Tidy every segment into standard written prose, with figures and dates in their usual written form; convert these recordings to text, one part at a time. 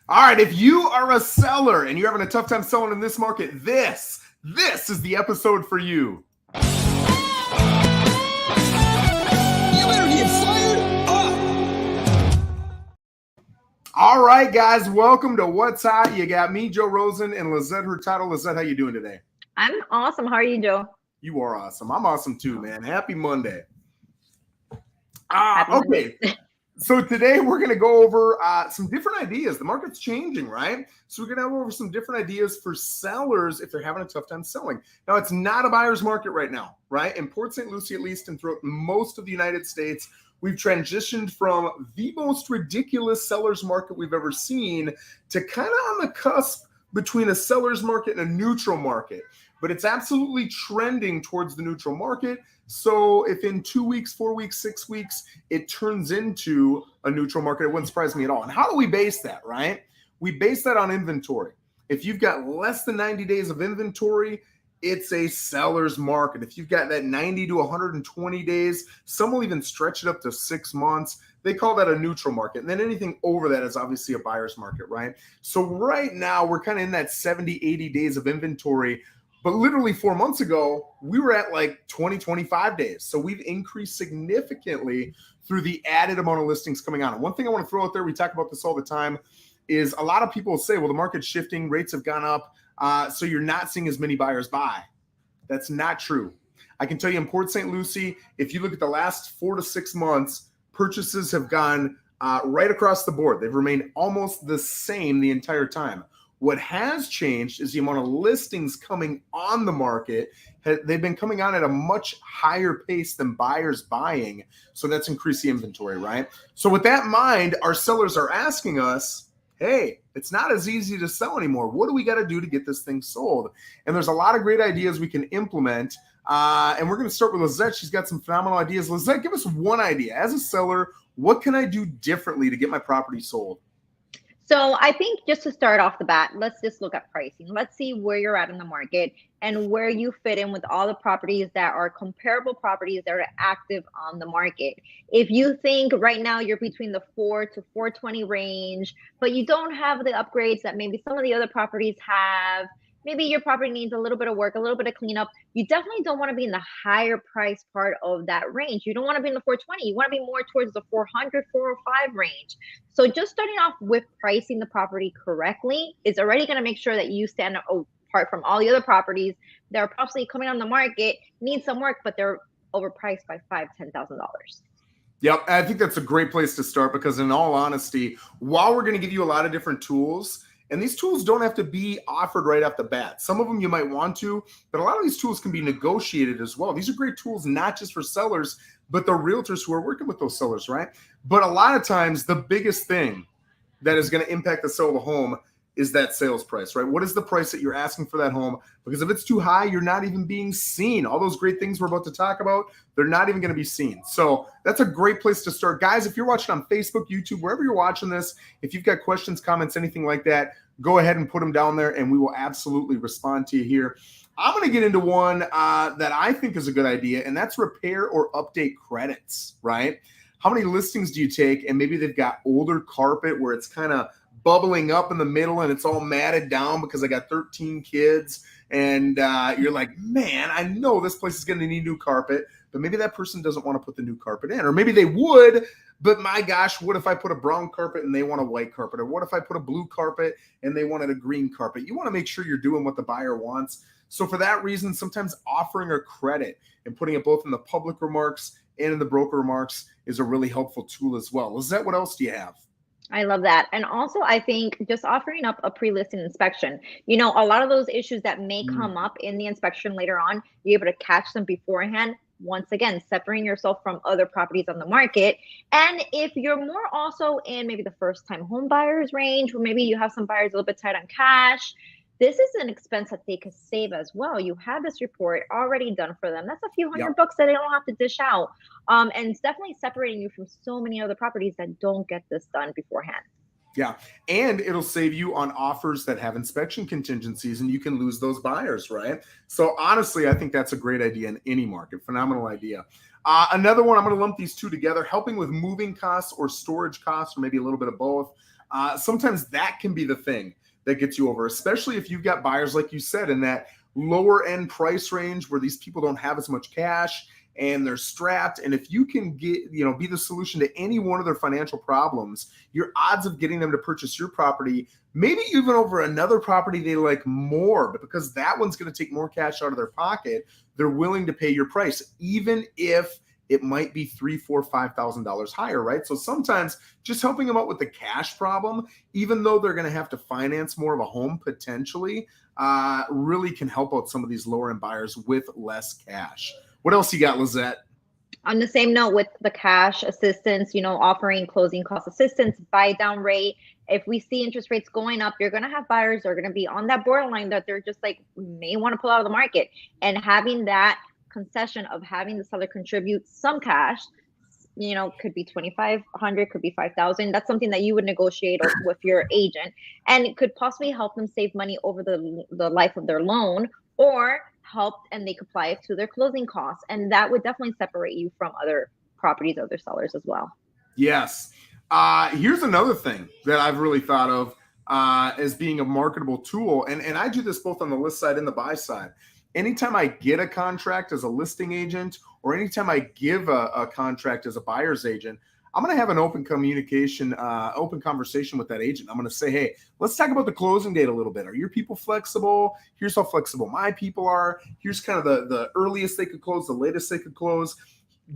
All right, if you are a seller and you're having a tough time selling in this market, this is the episode for you. You better get fired up. All right, guys, welcome to What's Hot. You got me, Joe Rosen, and Lissette Hurtado. Lissette, how you doing today? I'm awesome. How are you, Joe? You are awesome. I'm awesome too, man. Happy Monday. Happy Okay. Monday. So today we're going to go over some different ideas. The market's changing, right? So we're going to go over some different ideas for sellers if they're having a tough time selling. Now, it's not a buyer's market right now, right? In Port St. Lucie, at least, and throughout most of the United States, we've transitioned from the most ridiculous seller's market we've ever seen to kind of on the cusp between a seller's market and a neutral market. But it's absolutely trending towards the neutral market. So if in 2 weeks, 4 weeks, 6 weeks, it turns into a neutral market, it wouldn't surprise me at all. And how do we base that, right? We base that on inventory. If you've got less than 90 days of inventory, it's a seller's market. If you've got that 90 to 120 days, some will even stretch it up to 6 months. They call that a neutral market. And then anything over that is obviously a buyer's market, right? So right now we're kind of in that 70, 80 days of inventory. But literally 4 months ago, we were at like 20, 25 days. So we've increased significantly through the added amount of listings coming on. And one thing I want to throw out there, we talk about this all the time, is a lot of people say, well, the market's shifting, rates have gone up, so you're not seeing as many buyers buy. That's not true. I can tell you in Port St. Lucie, if you look at the last 4 to 6 months, purchases have gone right across the board. They've remained almost the same the entire time. What has changed is the amount of listings coming on the market. They've been coming on at a much higher pace than buyers buying. So that's increased the inventory, right? So with that in mind, our sellers are asking us, hey, it's not as easy to sell anymore. What do we got to do to get this thing sold? And there's a lot of great ideas we can implement. And we're going to start with Lissette. She's got some phenomenal ideas. Lissette, give us one idea. As a seller, what can I do differently to get my property sold? So I think just to start off the bat, let's just look at pricing. Let's see where you're at in the market and where you fit in with all the properties that are comparable properties that are active on the market. If you think right now you're between the 4 to 420 range, but you don't have the upgrades that maybe some of the other properties have, maybe your property needs a little bit of work, a little bit of cleanup, you definitely don't want to be in the higher price part of that range. You don't want to be in the 420. You want to be more towards the 400, 405 range. So just starting off with pricing the property correctly is already going to make sure that you stand apart from all the other properties that are possibly coming on the market, need some work, but they're overpriced by $5,000, $10,000. Yep, I think that's a great place to start because in all honesty, while we're going to give you a lot of different tools, and these tools don't have to be offered right off the bat. Some of them you might want to, but a lot of these tools can be negotiated as well. These are great tools, not just for sellers, but the realtors who are working with those sellers, right? But a lot of times, the biggest thing that is going to impact the sale of the home is that sales price, right? What is the price that you're asking for that home? Because if it's too high, you're not even being seen. All those great things we're about to talk about, they're not even going to be seen. So that's a great place to start. Guys, if you're watching on Facebook, YouTube, wherever you're watching this, if you've got questions, comments, anything like that, go ahead and put them down there and we will absolutely respond to you here. I'm going to get into one that I think is a good idea, and that's repair or update credits, right? How many listings do you take? And maybe they've got older carpet where it's kind of bubbling up in the middle and it's all matted down because I got 13 kids. And you're like, man, I know this place is going to need new carpet, but maybe that person doesn't want to put the new carpet in. Or maybe they would, but my gosh, what if I put a brown carpet and they want a white carpet? Or what if I put a blue carpet and they wanted a green carpet? You want to make sure you're doing what the buyer wants. So for that reason, sometimes offering a credit and putting it both in the public remarks and in the broker remarks is a really helpful tool as well. Lissette, what else do you have? I love that. And also, I think just offering up a pre-listing inspection, you know, a lot of those issues that may come up in the inspection later on, you're able to catch them beforehand. Once again, separating yourself from other properties on the market. And if you're more also in maybe the first time home buyers range, or maybe you have some buyers a little bit tight on cash, this is an expense that they could save as well. You have this report already done for them. That's a few $100 that they don't have to dish out. And it's definitely separating you from so many other properties that don't get this done beforehand. Yeah. And it'll save you on offers that have inspection contingencies and you can lose those buyers, right? So honestly, I think that's a great idea in any market. Phenomenal idea. Another one, I'm going to lump these two together, helping with moving costs or storage costs, or maybe a little bit of both. Sometimes that can be the thing that gets you over, especially if you've got buyers, like you said, in that lower end price range where these people don't have as much cash and they're strapped. And if you can get, be the solution to any one of their financial problems, your odds of getting them to purchase your property, maybe even over another property they like more, but because that one's going to take more cash out of their pocket, they're willing to pay your price, even if it might be $3,000, $4,000, $5,000 higher, right? So sometimes just helping them out with the cash problem, even though they're going to have to finance more of a home potentially, really can help out some of these lower end buyers with less cash. What else you got, Lissette? On the same note with the cash assistance, offering closing cost assistance, buy down rate. If we see interest rates going up, you're going to have buyers that are going to be on that borderline that they're just like, may want to pull out of the market. And having that concession of having the seller contribute some cash, could be $2,500, could be $5,000. That's something that you would negotiate with your agent, and it could possibly help them save money over the life of their loan, or help and they could apply it to their closing costs. And that would definitely separate you from other properties, other sellers as well. Yes. Here's another thing that I've really thought of as being a marketable tool. And I do this both on the list side and the buy side. Anytime I get a contract as a listing agent, or anytime I give a contract as a buyer's agent, I'm going to have an open conversation with that agent. I'm going to say, hey, let's talk about the closing date a little bit. Are your people flexible? Here's how flexible my people are. Here's kind of the earliest they could close, the latest they could close.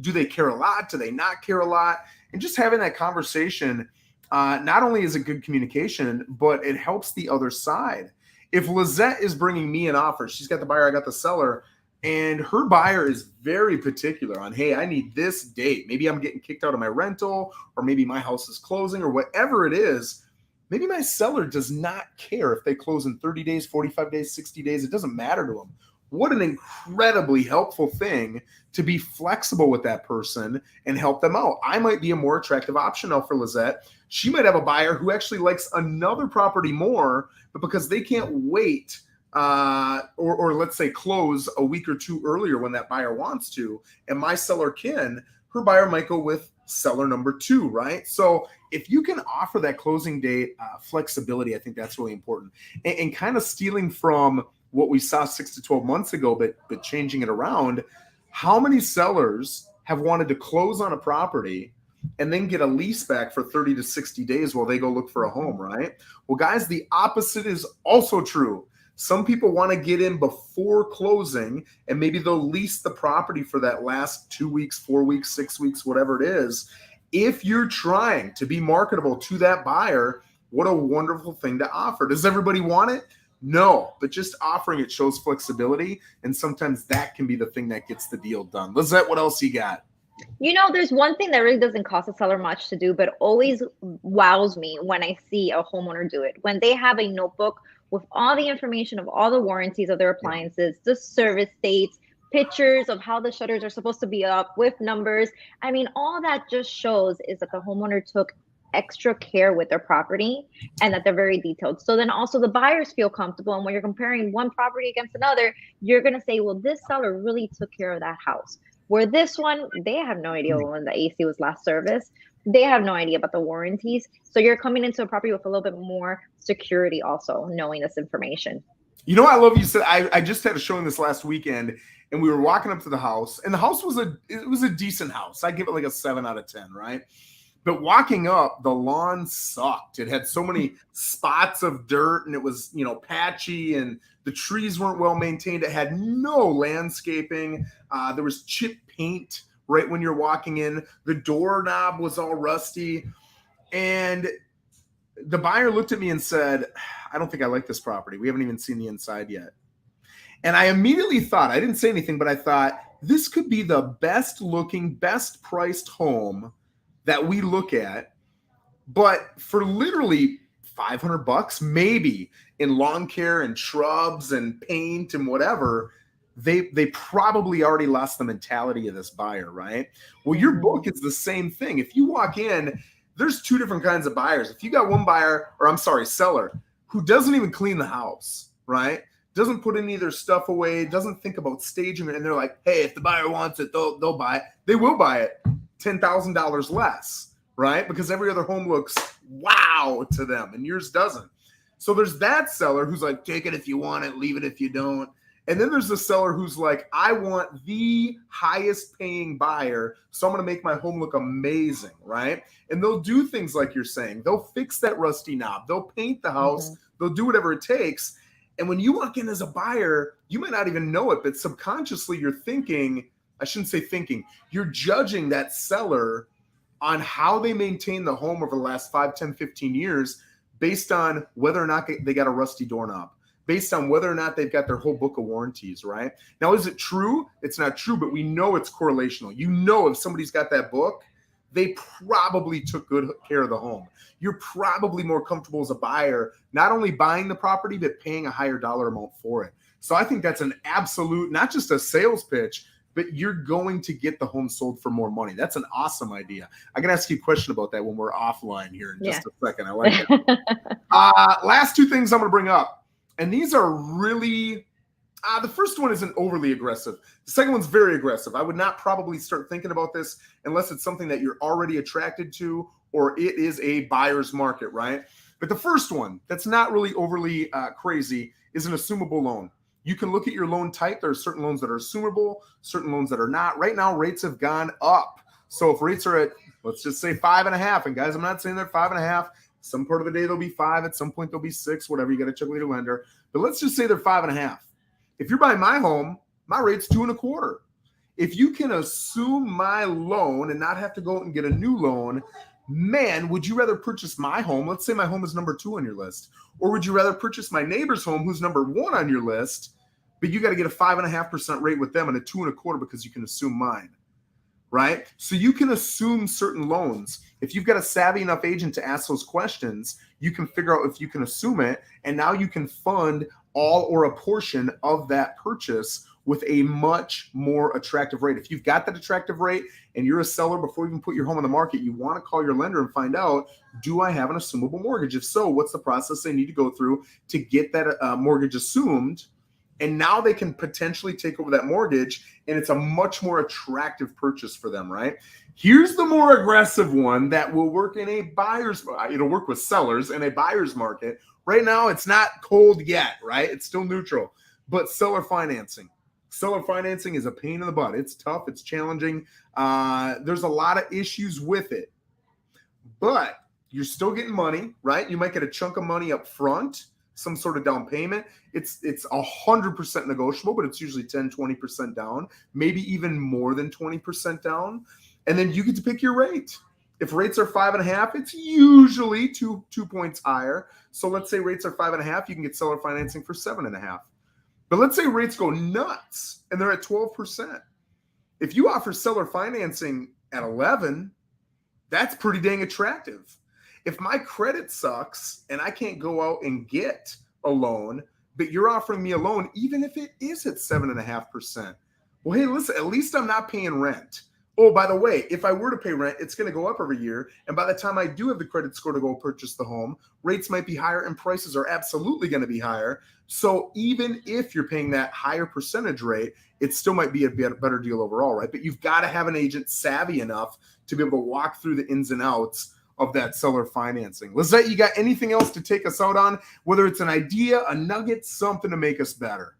Do they care a lot? Do they not care a lot? And just having that conversation, not only is it good communication, but it helps the other side. If Lissette is bringing me an offer, she's got the buyer, I got the seller, and her buyer is very particular on, hey, I need this date. Maybe I'm getting kicked out of my rental, or maybe my house is closing, or whatever it is. Maybe my seller does not care if they close in 30 days, 45 days, 60 days. It doesn't matter to them. What an incredibly helpful thing to be flexible with that person and help them out. I might be a more attractive option now for Lissette. She might have a buyer who actually likes another property more, but because they can't wait or let's say close a week or two earlier when that buyer wants to, and my seller can, her buyer might go with seller number 2, right? So if you can offer that closing date flexibility, I think that's really important. And kind of stealing from what we saw 6 to 12 months ago, but changing it around, how many sellers have wanted to close on a property and then get a lease back for 30 to 60 days while they go look for a home, right? Well, guys, the opposite is also true. Some people want to get in before closing, and maybe they'll lease the property for that last 2 weeks, 4 weeks, 6 weeks, whatever it is. If you're trying to be marketable to that buyer, what a wonderful thing to offer. Does everybody want it? No, but just offering it shows flexibility, and sometimes that can be the thing that gets the deal done. Lissette, what else you got? There's one thing that really doesn't cost a seller much to do, but always wows me when I see a homeowner do it. When they have a notebook with all the information of all the warranties of their appliances, the service dates, pictures of how the shutters are supposed to be up with numbers. I mean, all that just shows is that the homeowner took extra care with their property and that they're very detailed. So then also the buyers feel comfortable. And when you're comparing one property against another, you're going to say, well, this seller really took care of that house. Where this one, they have no idea when the AC was last serviced. They have no idea about the warranties. So you're coming into a property with a little bit more security also, knowing this information. I love you said, I just had a showing this last weekend, and we were walking up to the house, and the house was a decent house. I give it like a 7 out of 10, right? But walking up, the lawn sucked. It had so many spots of dirt, and it was, patchy, and the trees weren't well maintained. It had no landscaping. There was chip paint right when you're walking in. The doorknob was all rusty. And the buyer looked at me and said, I don't think I like this property. We haven't even seen the inside yet. And I immediately thought, I didn't say anything, but I thought, this could be the best looking, best priced home that we look at, but for literally $500 maybe in lawn care and shrubs and paint and whatever, they probably already lost the mentality of this buyer, right? Well, your book is the same thing. If you walk in, there's 2 different kinds of buyers. If you got one seller who doesn't even clean the house, right? Doesn't put any of their stuff away, doesn't think about staging it, and they're like, hey, if the buyer wants it, they'll buy it. They will buy it. $10,000 less, right? Because every other home looks wow to them and yours doesn't. So there's that seller who's like, take it if you want it, leave it if you don't. And then there's the seller who's like, I want the highest paying buyer, so I'm going to make my home look amazing, right? And they'll do things like you're saying. They'll fix that rusty knob. They'll paint the house. They'll do whatever it takes. And when you walk in as a buyer, you might not even know it, but subconsciously you're thinking, I shouldn't say thinking, you're judging that seller on how they maintain the home over the last 5, 10, 15 years based on whether or not they got a rusty doorknob, based on whether or not they've got their whole book of warranties, right? Now, is it true? It's not true, but we know it's correlational. You know, if somebody's got that book, they probably took good care of the home. You're probably more comfortable as a buyer, not only buying the property, but paying a higher dollar amount for it. So I think that's an absolute, not just a sales pitch, but you're going to get the home sold for more money. That's an awesome idea. I can ask you a question about that when we're offline here in just a second. I like it. Last two things I'm going to bring up. And these are really, the first one isn't overly aggressive. The second one's very aggressive. I would not probably start thinking about this unless it's something that you're already attracted to or it is a buyer's market, right? But the first one that's not really overly crazy is an assumable loan. You can look at your loan type. There are certain loans that are assumable, certain loans that are not. Right now, rates have gone up. So if rates are at, let's just say 5.5, and guys, I'm not saying they're 5.5. Some part of the day they'll be 5. At some point they'll be 6. Whatever, you got to check with your lender. But let's just say they're 5.5. If you're buying my home, my rate's 2.25. If you can assume my loan and not have to go out and get a new loan, man, would you rather purchase my home? Let's say my home is number 2 on your list, or would you rather purchase my neighbor's home, who's number 1 on your list? But you got to get a 5.5% rate with them and a 2.25 because you can assume mine. Right? So you can assume certain loans. If you've got a savvy enough agent to ask those questions, you can figure out if you can assume it. And now you can fund all or a portion of that purchase with a much more attractive rate. If you've got that attractive rate and you're a seller before you even put your home on the market, you want to call your lender and find out, do I have an assumable mortgage? If so, what's the process they need to go through to get that mortgage assumed? And now they can potentially take over that mortgage, and it's a much more attractive purchase for them, right? Here's the more aggressive one that will work in a buyer's, it'll work with sellers in a buyer's market. Right now, it's not cold yet, right? It's still neutral, but seller financing. Seller financing is a pain in the butt. It's tough. It's challenging. There's a lot of issues with it, but you're still getting money, right? You might get a chunk of money up front, some sort of down payment. It's 100% negotiable, but it's usually 10, 20% down, maybe even more than 20% down. And then you get to pick your rate. If rates are 5.5, it's usually two points higher. So let's say rates are 5.5, you can get seller financing for 7.5. But let's say rates go nuts and they're at 12%. If you offer seller financing at 11, that's pretty dang attractive. If my credit sucks and I can't go out and get a loan, but you're offering me a loan, even if it is at 7.5%, well, hey, listen, at least I'm not paying rent. Oh, by the way, if I were to pay rent, it's going to go up every year. And by the time I do have the credit score to go purchase the home, rates might be higher and prices are absolutely going to be higher. So even if you're paying that higher percentage rate, it still might be a better deal overall, right? But you've got to have an agent savvy enough to be able to walk through the ins and outs of that seller financing. Lissette, you got anything else to take us out on? Whether it's an idea, a nugget, something to make us better.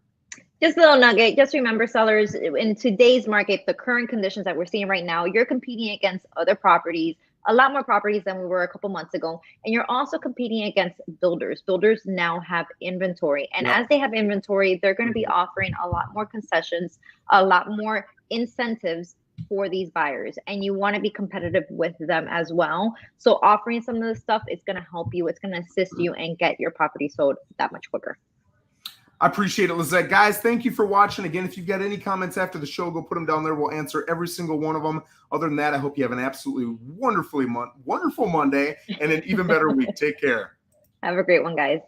Just a little nugget. Just remember, sellers, in today's market, the current conditions that we're seeing right now, you're competing against other properties, a lot more properties than we were a couple months ago. And you're also competing against builders. Builders now have inventory. And as they have inventory, they're going to be offering a lot more concessions, a lot more incentives for these buyers. And you want to be competitive with them as well. So offering some of this stuff is going to help you. It's going to assist you and get your property sold that much quicker. I appreciate it, Lissette. Guys, thank you for watching. Again, if you've got any comments after the show, go put them down there. We'll answer every single one of them. Other than that, I hope you have an absolutely wonderful Monday and an even better week. Take care. Have a great one, guys.